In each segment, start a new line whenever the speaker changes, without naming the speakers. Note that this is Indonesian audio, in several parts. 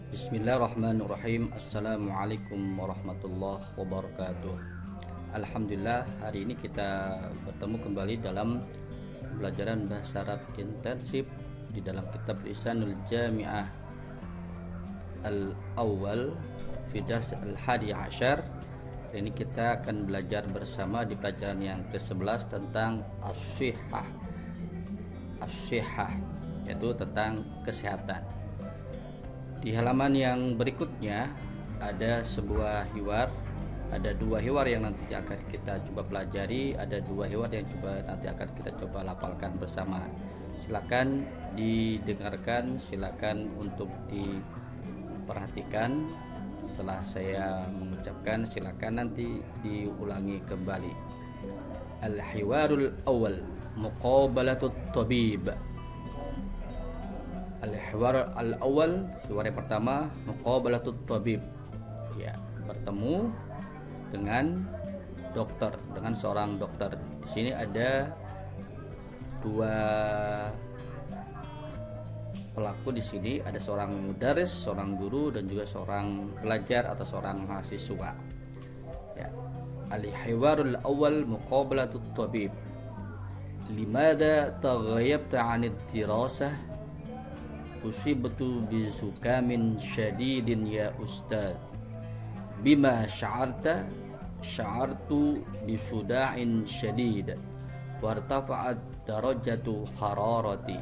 Bismillahirrahmanirrahim. Assalamualaikum warahmatullahi wabarakatuh. Alhamdulillah, hari ini kita bertemu kembali dalam pelajaran bahasa Arab intensif di dalam kitab Lisanul Jami'ah Al-Awwal fi Dars Al-Hadi Ashar. Hari ini kita akan belajar bersama di pelajaran yang ke-11 tentang as-sihhah. As-sihhah yaitu tentang kesehatan. Di halaman yang berikutnya ada sebuah hiwar, ada dua hiwar yang nanti akan kita coba pelajari, ada dua hiwar yang nanti akan kita coba lafalkan bersama. Silakan didengarkan, silakan untuk diperhatikan. Setelah saya mengucapkan, silakan nanti diulangi kembali. Al-hiwarul awal, muqabalatut tabib. Al-hiwar al-awwal, hiwar yang pertama, muqabalatut tabib. Ya, bertemu dengan dokter, dengan seorang dokter. Di sini ada dua pelaku di sini, ada seorang mudaris, seorang guru dan juga seorang pelajar atau seorang mahasiswa. Ya. Al-hiwarul awwal, muqabalatut tabib. Limadha taghayyabta 'anid dirasah? Usibtu bizukamin syadidin ya ustaz. Bima sya'arta? Sya'artu bisuda'in syadid wartafa'at darajatu hararati.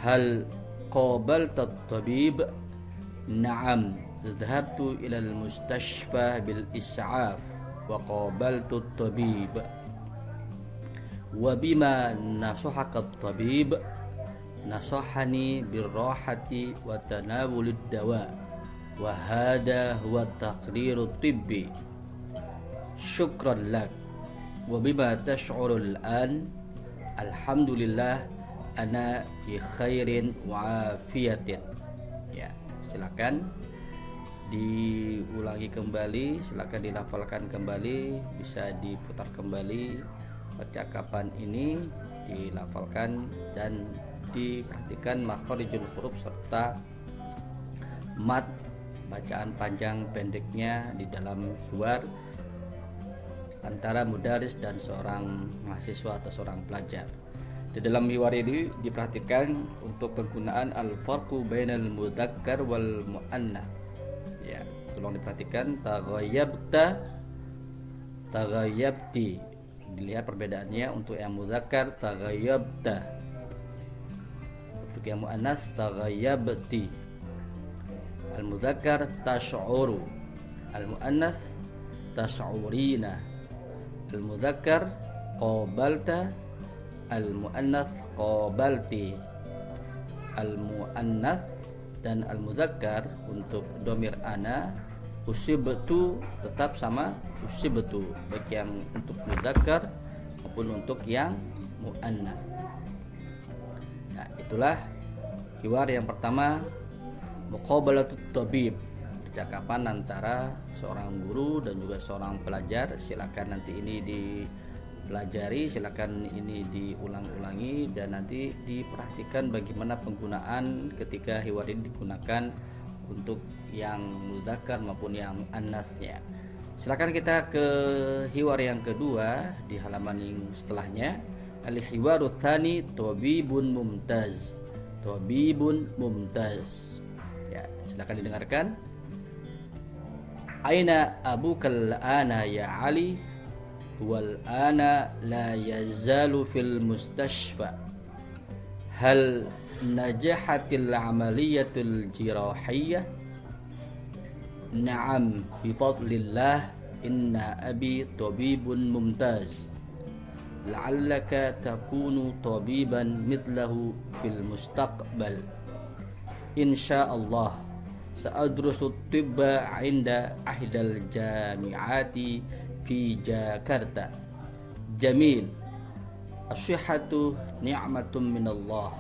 Hal qabalta at-tabib? Na'am, dhahabtu ila al-mustashfa bil is'af wa qabaltu at-tabib. Wa bima nasahaka at-tabib? Nasahani birrahati wa tanawulid dawa wa hada huwa taqrirut tibbi. Syukran lak. Wa bima tash'urul an? Alhamdulillah ana bi khairin wa afiyatin. Ya, silakan diulangi kembali, silakan dilafalkan kembali, bisa diputar kembali percakapan ini, dilafalkan dan diperhatikan makharijul huruf serta mat, bacaan panjang pendeknya di dalam hiwar antara mudaris dan seorang mahasiswa atau seorang pelajar. Di dalam hiwar ini diperhatikan untuk penggunaan al-farqu bainal mudzakkar wal muannats. Ya, tolong diperhatikan taghayyabta, taghayyabti. Dilihat perbedaannya. Untuk yang mudzakkar taghayyabta, untuk yang muannas taghayyabti. Al-mudzakkar tash'uru, al-muannas tash'urina. Al-mudzakkar qabalta, al-muannas qabalti. Al-muannas dan al-mudzakkar untuk dhamir ana usibtu tetap sama usibtu, baik yang untuk mudzakkar maupun untuk yang muannas. Nah, itulah hiwar yang pertama, muqabalatut tabib, percakapan antara seorang guru dan juga seorang pelajar. Silakan nanti ini dipelajari, silakan ini diulang-ulangi dan nanti diperhatikan bagaimana penggunaan ketika hiwar ini digunakan untuk yang mudzakkar maupun yang annasnya. Silakan kita ke hiwar yang kedua di halaman yang setelahnya. Al-hiwaru tsani, tabibun mumtaz. Tabibun mumtaz. Ya, silakan didengarkan. Aina abukal ana ya Ali? Wal ana la yazalu fil mustashfa. Hal najahatil amaliyatul jirahiyyah? Na'am, bi fadlillah inna abi tabibun mumtaz. La'allaka takunu tabiban mithlahu fil mustaqbal. Insyaallah sa'adrusu tibba 'inda ahdal jami'ati fi Jakarta. Jamil. As-sihhatu ni'matun minallah.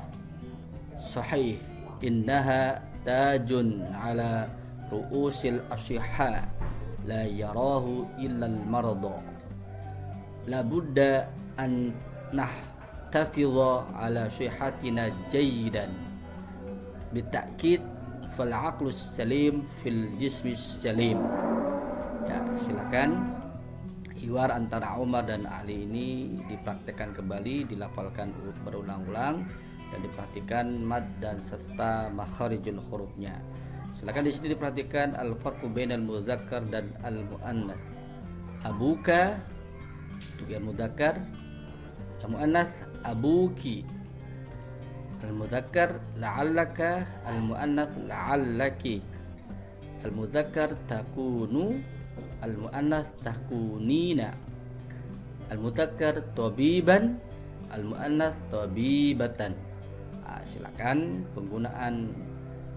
Sahih, innaha tajun 'ala ru'usil ashihha la yarahu illa al-marada. La budda an nahtafidha ala sihhatina jayyidan. Bitakid fal aqlus salim fil jismis salim. Ya, silakan hiwar antara Umar dan Ali ini dipraktekkan kembali, dilafalkan berulang-ulang dan diperhatikan mad dan serta makharijul hurufnya. Silakan di sini diperhatikan al-farqu bainal mudzakkar dan al-muannats. Abuka untuk yang mudzakkar, yang muannats abuki. Al-mudzakkar la'allaka, al-muannats la'allaki. Al-mudzakkar takunu, al-muannats takunina. Al-mudzakkar tabiban, al-muannats tabibatan. Silakan penggunaan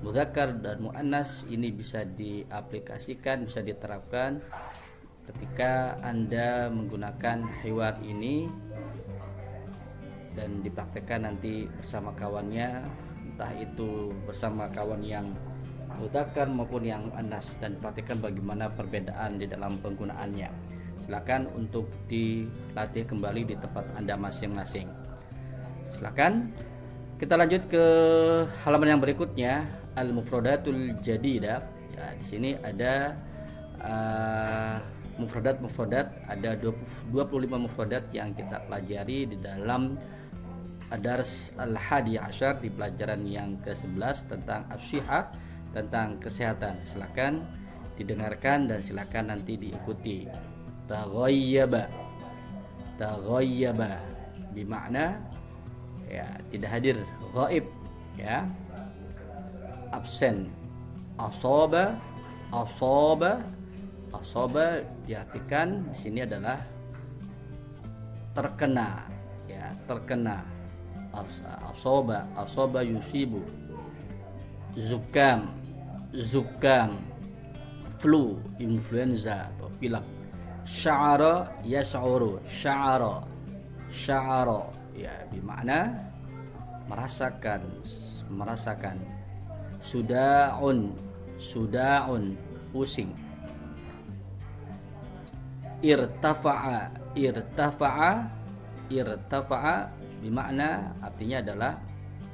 mudzakkar dan muannats ini bisa diaplikasikan, bisa diterapkan ketika Anda menggunakan hiwar ini dan dipraktekkan nanti bersama kawannya, entah itu bersama kawan yang mudzakkar maupun yang muannats, dan praktikkan bagaimana perbedaan di dalam penggunaannya. Silakan untuk dilatih kembali di tempat Anda masing-masing. Silakan kita lanjut ke halaman yang berikutnya, al-mufradatul jadidah. Ya, di sini ada mufradat, ada 25 mufradat yang kita pelajari di dalam Dars al-hadi asyar, di pelajaran yang ke-11 tentang as-sihah, tentang kesehatan. Silakan didengarkan dan silakan nanti diikuti. Taghayyaba bermakna ya tidak hadir, ghaib ya, absen. Asaba diartikan di sini adalah terkena ya, terkena. Asaba yusibu. Zukam, flu, influenza atau pilek. Sya'ara yas'uru, sya'ara ya bermakna merasakan. Suda'un, pusing. Irtafa'a bermakna artinya adalah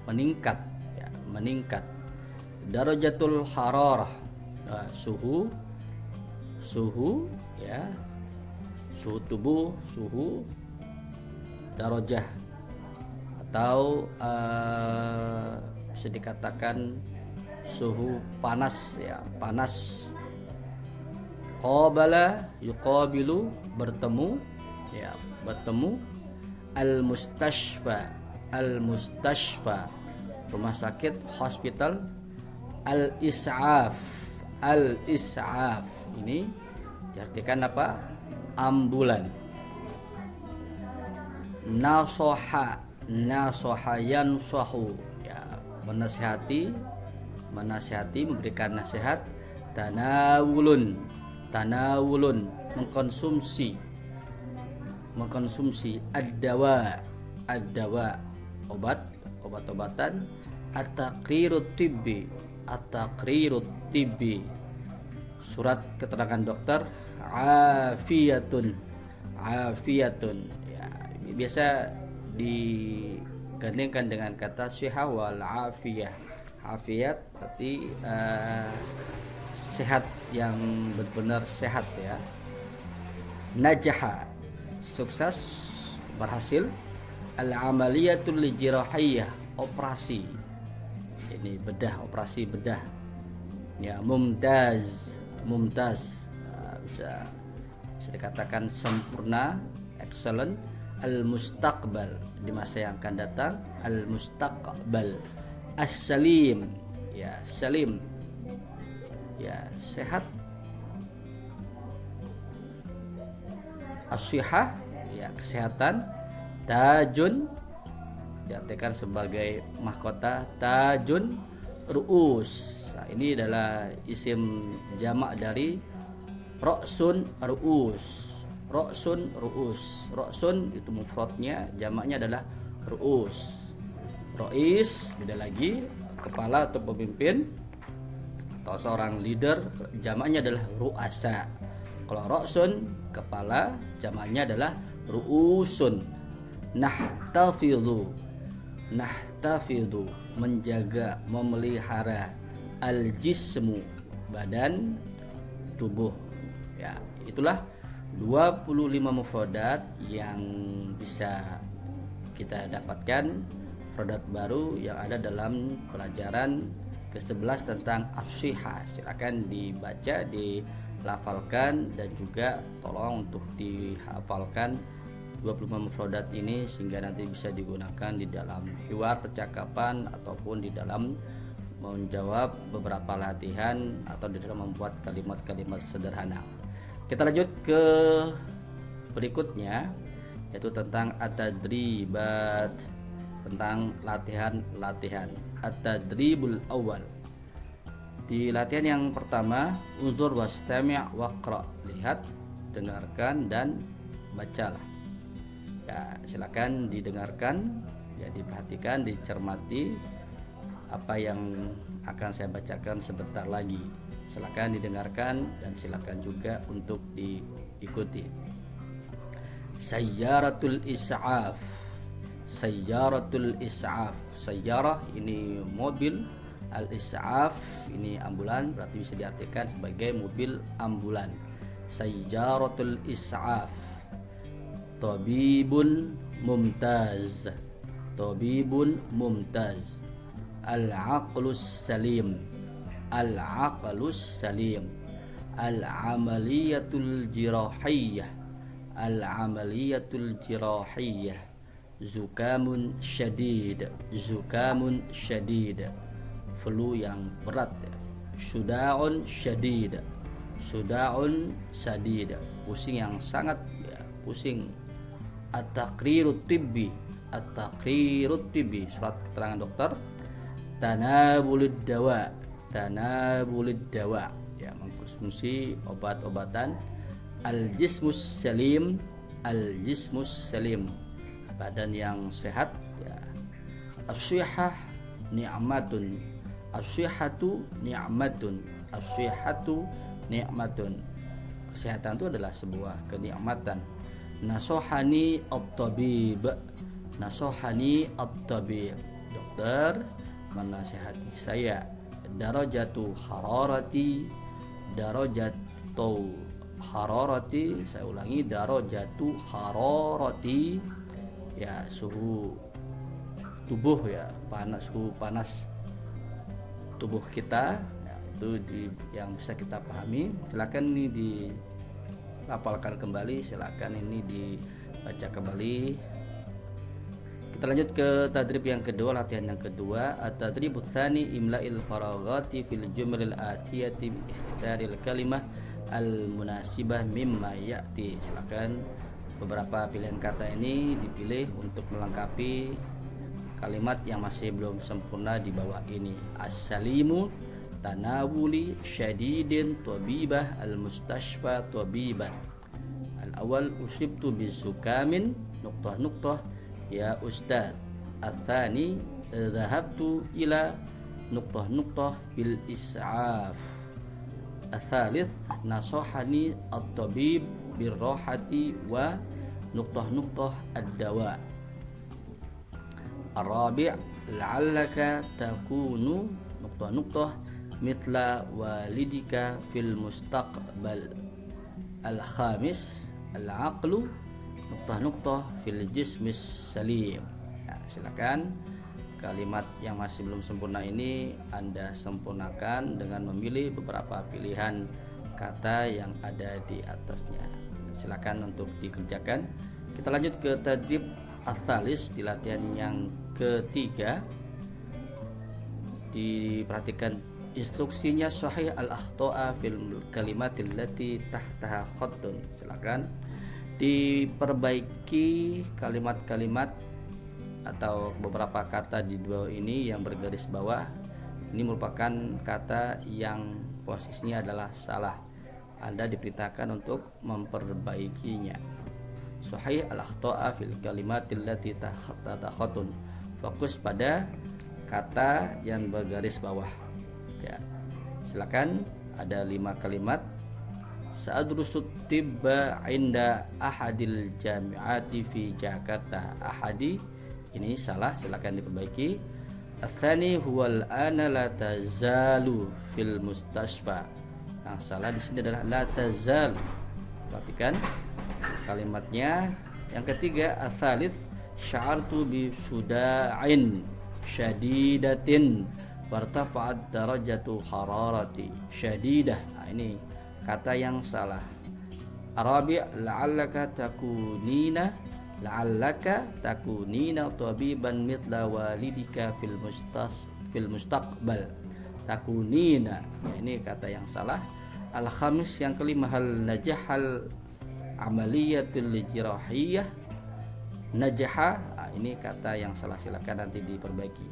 meningkat ya, meningkat. Darajatul hararah, suhu ya, suhu tubuh, suhu darajah atau bisa dikatakan suhu panas ya, panas. Qabala yuqabilu, bertemu ya, bertemu. Al-mustashfa rumah sakit, hospital. Al-is'af ini diartikan apa? Ambulan. Nasoha yansahu ya, menasihati, memberikan nasihat. Tanawulun, mengkonsumsi. Ad-dawa, obat-obatan. At-taqrirut tibbi, surat keterangan dokter. Afiyatun ya, biasa digandengkan dengan kata syihah wal afiyah. Afiyat berarti sehat, yang benar-benar sehat ya. Najaha, sukses, berhasil. Al-amaliyatul jirahiyah, operasi. Ini bedah, operasi bedah. Ya, mumtaz bisa dikatakan sempurna, excellent. Al-mustaqbal, di masa yang akan datang. Al-mustaqbal. As-salim ya, salim ya, sehat. As-sihah ya, kesehatan. Tajun diartikan sebagai mahkota. Tajun ru'us. Nah, ini adalah isim jamak dari ra'sun ru'us. Ra'sun itu mufradnya, jamaknya adalah ru'us. Rois beda lagi, kepala atau pemimpin atau seorang leader, jamaknya adalah ru'asa. Kalau ra'sun kepala, jamaknya adalah ru'usun. Nahtafidhu, menjaga, memelihara. al-jismu, badan, tubuh. Ya, itulah 25 mufradat yang bisa kita dapatkan, mufradat baru yang ada dalam pelajaran ke-11 tentang as-shihah. Silakan dibaca, dilafalkan, dan juga tolong untuk dihafalkan 25 mufradat ini sehingga nanti bisa digunakan di dalam hiwar percakapan ataupun di dalam menjawab beberapa latihan atau di dalam membuat kalimat-kalimat sederhana. Kita lanjut ke berikutnya, yaitu tentang at-tadribat, tentang latihan-latihan. At-tadribul awal. Di latihan yang pertama, unzur wastami' waqra, lihat, dengarkan, dan bacalah. Ya, silakan didengarkan, ya, diperhatikan, dicermati apa yang akan saya bacakan sebentar lagi. Silakan didengarkan dan silakan juga untuk diikuti. Sayyaratul is'af. Sayyaratul is'af. Sayyarah ini mobil, al-is'af ini ambulan, berarti bisa diartikan sebagai mobil ambulan. Sayyaratul is'af. Tabibun mumtaz. Tabibun mumtaz. Al-aqlus salim. Al-aqlus salim. Al-amaliyatul jirahiyah. Al-amaliyatul jirahiyah. Zukamun syadid. Zukamun syadid, flu yang berat. Suda'un syadid. Suda'un syadid, pusing yang sangat, ya, pusing. At-taqrirut tibbi. At-taqrirut tibbi, surat keterangan dokter. Tanabulid dawa. Tanabulid dawa, ya, mengkonsumsi obat-obatan. Al-jismus salim. Al-jismus salim, badan yang sehat, ya. As-shihah ni'matun. As-shihatu ni'matun. As-shihatu ni'matun, kesehatan itu adalah sebuah kenikmatan. Nasohani at-tabib. Nasohani at-tabib, dokter menasihati saya. Darajatu hararati. Darajatu hararati, saya ulangi, darajatu hararati, ya, suhu tubuh, ya, panas, suhu panas tubuh kita, ya, itu yang bisa kita pahami. Silakan ini dilafalkan kembali, silakan ini dibaca kembali. Kita lanjut ke tadrib yang kedua, latihan yang kedua. At-tadribut tsani imla'il faraghati fil jumlil atiyati bi ikhtaril kalimah al-munasibah mimma ya'ti. Silakan beberapa pilihan kata ini dipilih untuk melengkapi kalimat yang masih belum sempurna di bawah ini. As-salimu tanawuli syadidin tabibah al-mustashfa tabiban. Al-awwal usibtu bizukamin nuqtah nuqtah ya ustaz. Al-thani dhahabtu ila nuqtah nuqtah bil is'af. Al-thalith nasohani at-tabib birrohati wa nuqtah nuqtah ad-dawa. Ar-rabi' la'allaka takunu nuqtah nuqtah mitla walidika fil mustaqbal. Al-khamis al-aqlu nuqtah nuqtah fil jismis salim. Ya, silakan kalimat yang masih belum sempurna ini Anda sempurnakan dengan memilih beberapa pilihan kata yang ada di atasnya. Silakan untuk dikerjakan. Kita lanjut ke tadrib ats-tsalis di latihan yang ketiga. Diperhatikan instruksinya, sahih al-akhta'a fil kalimatil lati tahtaha khattun. Silakan diperbaiki kalimat-kalimat atau beberapa kata di bawah ini yang bergaris bawah. Ini merupakan kata yang posisinya adalah salah. Anda diperintahkan untuk memperbaikinya. Sahih al-akhta'a fil kalimatil lati tahtaha khattun. Fokus pada kata yang bergaris bawah. Ya. Silakan, ada 5 kalimat. Sa'adrusut tibba inda ahadil jami'ati fi Jakarta. Ahadi ini salah, silakan diperbaiki. Atsani huwal ana la tazalu fil mustasfa. Yang salah di sini adalah la tazalu. Perhatikan kalimatnya. Yang ketiga, atsalits sya'artu bi suda'in syadidatin wartafa'at darajatu hararati syadidah. Nah, ini kata yang salah. Arabi la'allaka takunina tabiban mithla walidika fil mustaqbal. Takunina, ya, ini kata yang salah. Al-khamis yang kelima, hal najahal amaliyatul jirahiyah najaha. Nah, ini kata yang salah, silakan nanti diperbaiki.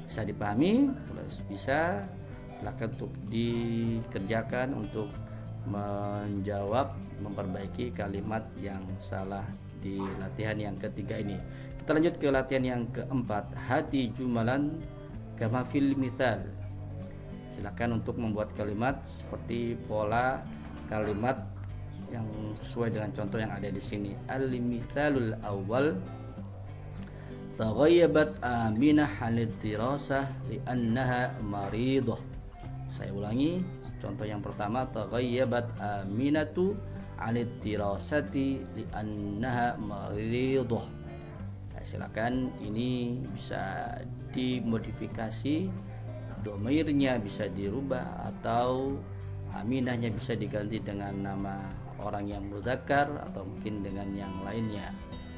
Bisa dipahami? Kalau bisa, silakan untuk dikerjakan untuk menjawab, memperbaiki kalimat yang salah di latihan yang ketiga ini. Kita lanjut ke latihan yang keempat, hati jumalan kama fil mithal. Silakan untuk membuat kalimat seperti pola kalimat yang sesuai dengan contoh yang ada di sini. Al-mithalul awal, taghayyabat Aminah hanid dirasah li'annaha maridah. Saya ulangi, contoh yang pertama, taghayyabat Aminatu anid dirasati li'annaha maridah. Nah, silakan, ini bisa dimodifikasi, domirnya bisa dirubah atau Aminahnya bisa diganti dengan nama orang yang mudzakkar atau mungkin dengan yang lainnya.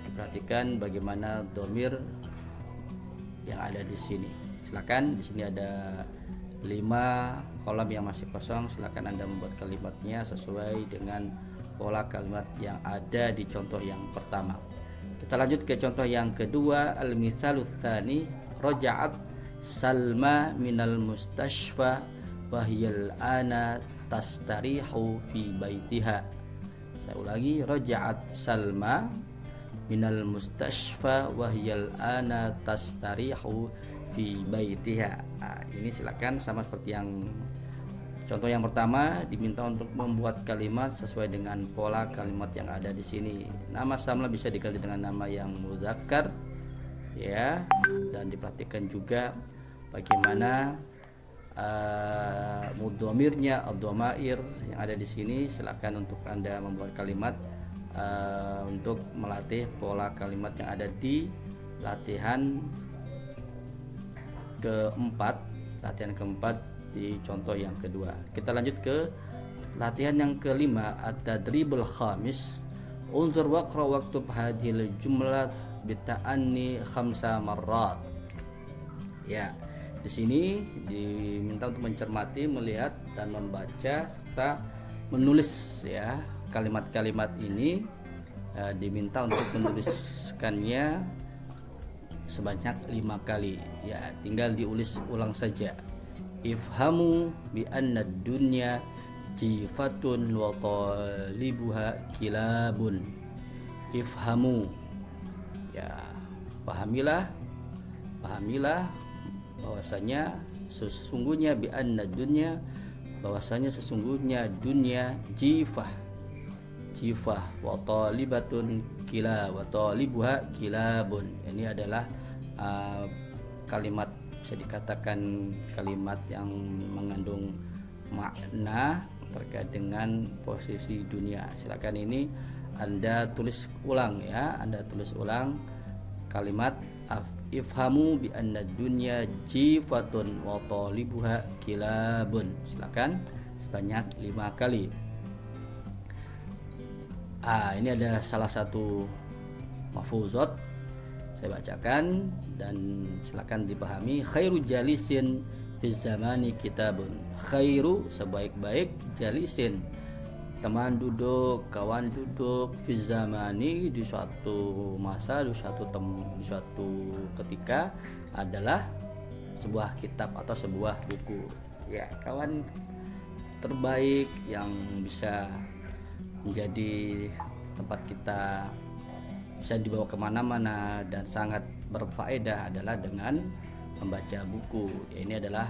Diperhatikan bagaimana domir yang ada di sini. Silakan, di sini ada 5 kolom yang masih kosong. Silakan Anda membuat kalimatnya sesuai dengan pola kalimat yang ada di contoh yang pertama. Kita lanjut ke contoh yang kedua, al-mitsalus tsani, raja'at Salma minal mustashfa wa hiyal ana tastarihu fi baitiha. Saya ulangi, raja'at Salma minal mustashfa wa hiyal ana tastarihu fi baitiha. Nah, ini silakan sama seperti yang contoh yang pertama, diminta untuk membuat kalimat sesuai dengan pola kalimat yang ada di sini. Nama Salma bisa diganti dengan nama yang mudzakkar, ya, dan diperhatikan juga bagaimana mudhomirnya ad-dhamair yang ada di sini. Silakan untuk Anda membuat kalimat untuk melatih pola kalimat yang ada di latihan keempat di contoh yang kedua. Kita lanjut ke latihan yang kelima, at-tadribul khamis, unzur waqra waktub hadhil jumlah bita'anni 5 marrat. Ya, di sini diminta untuk mencermati, melihat dan membaca serta menulis, ya, kalimat-kalimat ini. Diminta untuk menuliskannya sebanyak 5 kali. Ya, tinggal diulis ulang saja. Ifhamu bi anna dunya jifatun wa talibuha kilabun. Ifhamu, ya, pahamilah bahwasanya sesungguhnya bi anna dunya, bahwasanya sesungguhnya dunia jifah wa talibatun kila wa talibuha kilabun. Ini adalah kalimat, bisa dikatakan kalimat yang mengandung makna terkait dengan posisi dunia. Silakan ini Anda tulis ulang, ya, Anda tulis ulang kalimat ifhamu bi anna dunya jifatun wa talibuha kilabun. Silakan sebanyak 5 kali. Ini ada salah satu mahfuzat, saya bacakan dan silakan dipahami. Khairu jalisin fi zamani kitabun. Khairu, sebaik-baik, jalisin, teman duduk, kawan duduk, fi zamani, di suatu masa, di suatu ketika, adalah sebuah kitab atau sebuah buku. Ya, kawan terbaik yang bisa menjadi tempat kita bisa dibawa kemana-mana dan sangat berfaedah adalah dengan membaca buku. Ini adalah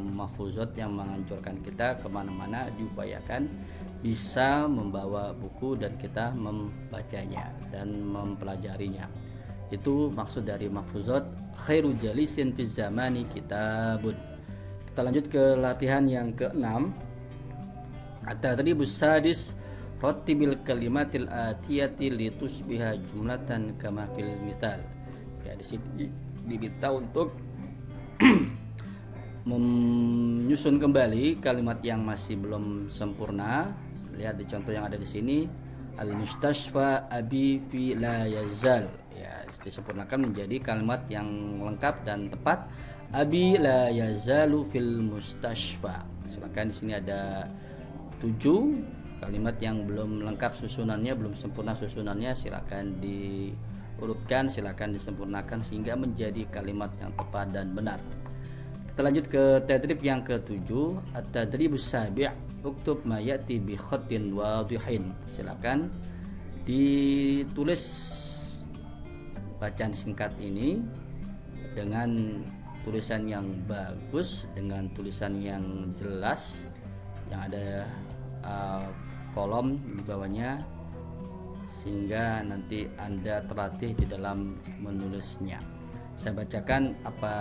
mahfuzat yang menganjurkan kita kemana-mana diupayakan bisa membawa buku dan kita membacanya dan mempelajarinya. Itu maksud dari mahfuzat khairu jalisin fi zamani kitabun. Kita lanjut ke latihan yang ke-6. At-tadribus sadis rattibil kalimatil atiyati litusbiha jumlatan kama fil mithal. Ya, di sini diminta untuk menyusun kembali kalimat yang masih belum sempurna. Lihat di contoh yang ada di sini, al-mustashfa abi fi la yazal. Ya, disempurnakan menjadi kalimat yang lengkap dan tepat. Abi la yazalu fil mustashfa. Silakan, di sini ada 7 kalimat yang belum lengkap susunannya, belum sempurna susunannya. Silakan diurutkan, silakan disempurnakan sehingga menjadi kalimat yang tepat dan benar. Kita lanjut ke tadrib yang ke-7. At-tadribus sabi', uktub ma ya'ti bi khatin wadihin. Silakan ditulis bacaan singkat ini dengan tulisan yang bagus, dengan tulisan yang jelas, yang ada kolom di bawahnya, sehingga nanti Anda terlatih di dalam menulisnya. Saya bacakan apa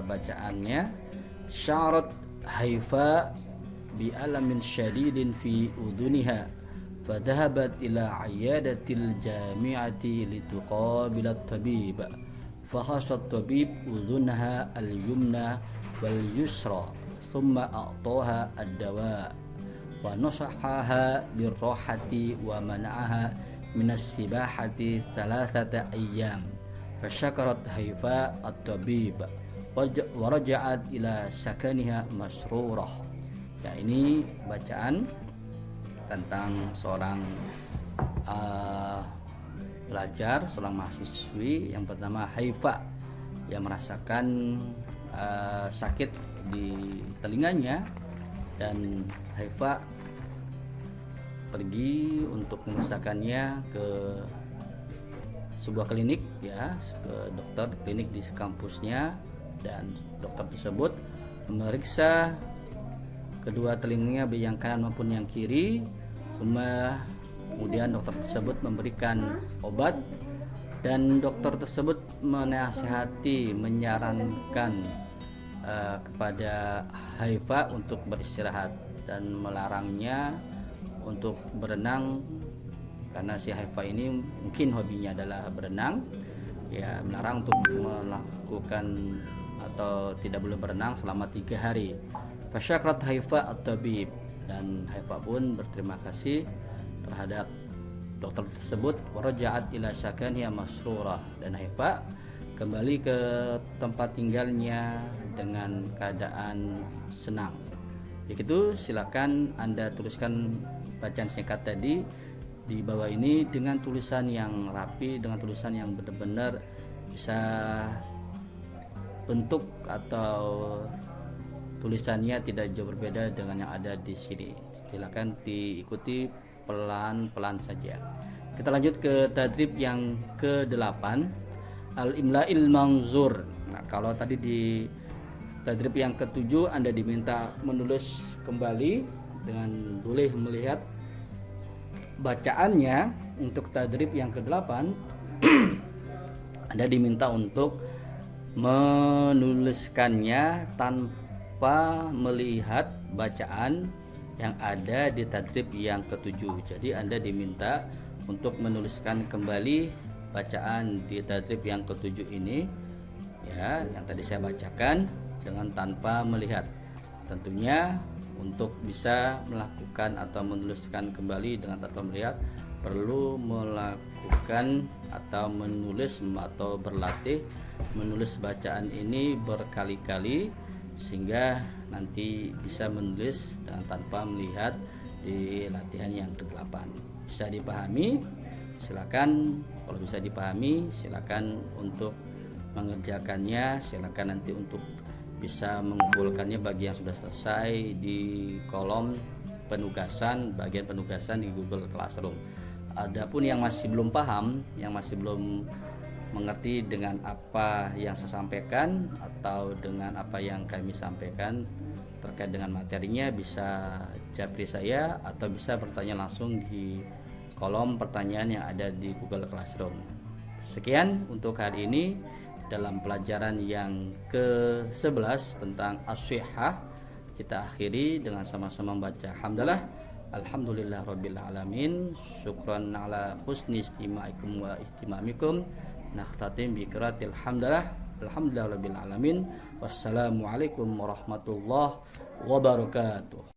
bacaannya. Syarat Haifa bi alamin syadidin fi uduniha fadhahabat ila iyadatil jami'ati lituqabil at-tabib fakhasat tabib udunha al-yumna wal yusra thumma a'taha ad-dawa wa nasahaha birrahati wa mana'aha minas sibahati 3 ayyam. Fasyakarat Haifa at-tabib wa raja'at ila sakaniha masrurah. Ya, ini bacaan tentang seorang pelajar, seorang mahasiswi yang bernama Haifa yang merasakan sakit di telinganya, dan Haifa pergi untuk memeriksakannya ke sebuah klinik, ya, ke dokter klinik di kampusnya, dan dokter tersebut memeriksa kedua telinganya, baik yang kanan maupun yang kiri. Kemudian dokter tersebut memberikan obat, dan dokter tersebut menasihati, menyarankan kepada Haifa untuk beristirahat dan melarangnya untuk berenang, karena si Haifa ini mungkin hobinya adalah berenang. Ya, melarang untuk melakukan atau tidak boleh berenang selama 3 hari. Fasyakrat Haifa at-tabib, dan Haifa pun berterima kasih terhadap dokter tersebut. Waraja'at ila sakaniha masrurah, dan Haifa kembali ke tempat tinggalnya dengan keadaan senang. Begitu, silakan Anda tuliskan bacaan singkat tadi di bawah ini dengan tulisan yang rapi, dengan tulisan yang benar-benar bisa bentuk atau tulisannya tidak jauh berbeda dengan yang ada di sini. Silakan diikuti pelan-pelan saja. Kita lanjut ke tadrib yang ke-8, al-imla'il manzur. Nah, kalau tadi di tadrib yang ke-7 Anda diminta menulis kembali dengan boleh melihat bacaannya. Untuk tadrib yang ke-8 Anda diminta untuk menuliskannya tanpa melihat bacaan yang ada di tadrib yang ke-7. Jadi Anda diminta untuk menuliskan kembali bacaan di tadrib yang ke-7 ini, ya, yang tadi saya bacakan, dengan tanpa melihat. Tentunya untuk bisa melakukan atau menuliskan kembali dengan tanpa melihat, perlu melakukan atau menulis atau berlatih menulis bacaan ini berkali-kali, sehingga nanti bisa menulis dengan tanpa melihat di latihan yang ke-8. Bisa dipahami? Silakan. Kalau bisa dipahami, silakan untuk mengerjakannya. Silakan nanti untuk bisa mengumpulkannya bagi yang sudah selesai di kolom penugasan, bagian penugasan di Google Classroom. Adapun yang masih belum paham, yang masih belum mengerti dengan apa yang saya sampaikan atau dengan apa yang kami sampaikan terkait dengan materinya, bisa japri saya atau bisa bertanya langsung di kolom pertanyaan yang ada di Google Classroom. Sekian untuk hari ini dalam pelajaran yang ke-11 tentang as-sihah. Kita akhiri dengan sama-sama membaca hamdalah. Alhamdulillah rabbil alamin. Syukran ala husni istima'ikum wa ihtimamikum. Nakhtatim bi qiraatil hamdalah. Alhamdulillah rabbil alamin. Wassalamualaikum warahmatullahi wabarakatuh.